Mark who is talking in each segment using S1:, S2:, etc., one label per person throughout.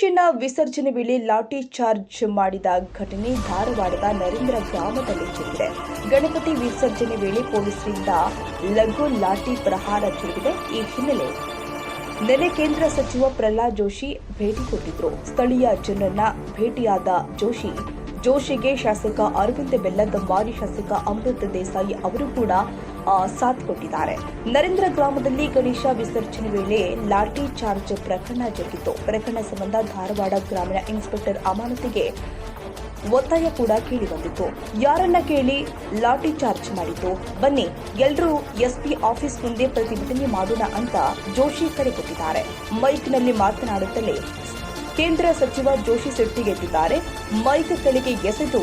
S1: ಗಣೇಶನ ವಿಸರ್ಜನೆ ವೇಳೆ ಲಾಠಿ ಚಾರ್ಜ್ ಮಾಡಿದ ಘಟನೆ ಧಾರವಾಡದ ನರೇಂದ್ರ ಗ್ರಾಮದಲ್ಲಿ ಜರುಗಿದೆ. ಗಣಪತಿ ವಿಸರ್ಜನೆ ವೇಳೆ ಪೊಲೀಸರಿಂದ ಲಘು ಲಾಠಿ ಪ್ರಹಾರ ಜರುಗಿದೆ. ಈ ಹಿನ್ನೆಲೆ ನೆನೆ ಕೇಂದ್ರ ಸಚಿವ ಪ್ರಹ್ಲಾದ್ ಜೋಶಿ ಭೇಟಿ ಕೊಟ್ಟಿದ್ರು. ಸ್ಥಳೀಯ ಜನರನ್ನ ಭೇಟಿಯಾದ ಜೋಶಿಗೆ ಶಾಸಕ ಅರವಿಂದ ಬೆಲ್ಲದ್, ಮಾಜಿ ಶಾಸಕ ಅಮೃತ್ ದೇಸಾಯಿ ಅವರು ಕೂಡ ಸಾಥ್ ಕೊಟ್ಟಿದ್ದಾರೆ. ನರೇಂದ್ರ ಗ್ರಾಮದಲ್ಲಿ ಗಣೇಶ ವಿಸರ್ಜನೆ ವೇಳೆ ಲಾಠಿ ಚಾರ್ಜ್ ಪ್ರಕರಣ ಜರುಗಿತ್ತು. ಪ್ರಕರಣ ಸಂಬಂಧ ಧಾರವಾಡ ಗ್ರಾಮೀಣ ಇನ್ಸ್ಪೆಕ್ಟರ್ ಅಮಾನತಿಗೆ ಒತ್ತಾಯ ಕೂಡ ಕೇಳಿ ಬಂದಿತ್ತು. ಯಾರನ್ನ ಕೇಳಿ ಲಾಠಿ ಚಾರ್ಜ್ ಮಾಡಿದ್ದು? ಬನ್ನಿ ಎಲ್ಲರೂ ಎಸ್ಪಿ ಆಫೀಸ್ ಮುಂದೆ ಪ್ರತಿಭಟನೆ ಮಾಡೋಣ ಅಂತ ಜೋಶಿ ಕರೆ ಕೊಟ್ಟಿದ್ದಾರೆ. ಮೈಕ್ನಲ್ಲಿ ಮಾತನಾಡುತ್ತಲೇ ಕೇಂದ್ರ ಸಚಿವ ಜೋಶಿ ಸಿಟ್ಟಿಗೆದ್ದಿದ್ದಾರೆ. ಮೈಕ್ ತಲೆಗೆ ಎಸೆದು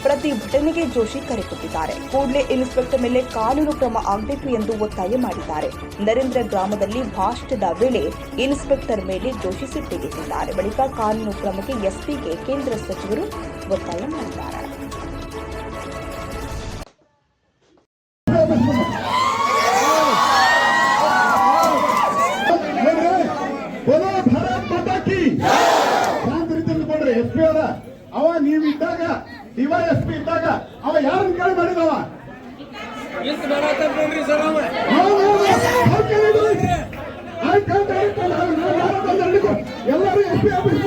S1: ಪ್ರತಿಭಟನೆಗೆ ಜೋಶಿ ಕರೆ ಕೊಟ್ಟಿದ್ದಾರೆ. ಕೂಡಲೇ ಇನ್ಸ್ಪೆಕ್ಟರ್ ಮೇಲೆ ಕಾನೂನು ಕ್ರಮ ಆಗಬೇಕು ಎಂದು ಒತ್ತಾಯ ಮಾಡಿದ್ದಾರೆ. ನರೇಂದ್ರ ಗ್ರಾಮದಲ್ಲಿ ಭಾಷಣದ ವೇಳೆ ಇನ್ಸ್ಪೆಕ್ಟರ್ ಮೇಲೆ ಜೋಶಿ ಸಿಟ್ಟಿಗೆದ್ದಿದ್ದಾರೆ. ಬಳಿಕ ಕಾನೂನು ಕ್ರಮಕ್ಕೆ ಎಸ್ಪಿಗೆ ಕೇಂದ್ರ ಸಚಿವರು ಒತ್ತಾಯ ಮಾಡಿದ್ದಾರೆ.
S2: ಅವ ನೀವಿದ್ದಾಗ ಡಿವೈಎಸ್ಪಿ ಇದ್ದಾಗ ಅವ ಯಾರನ್ನ ಕೇಳಿ ಮಾಡಿದವ? ಎಲ್ಲರೂ ಎಸ್ಪಿ ಆಫೀಸ್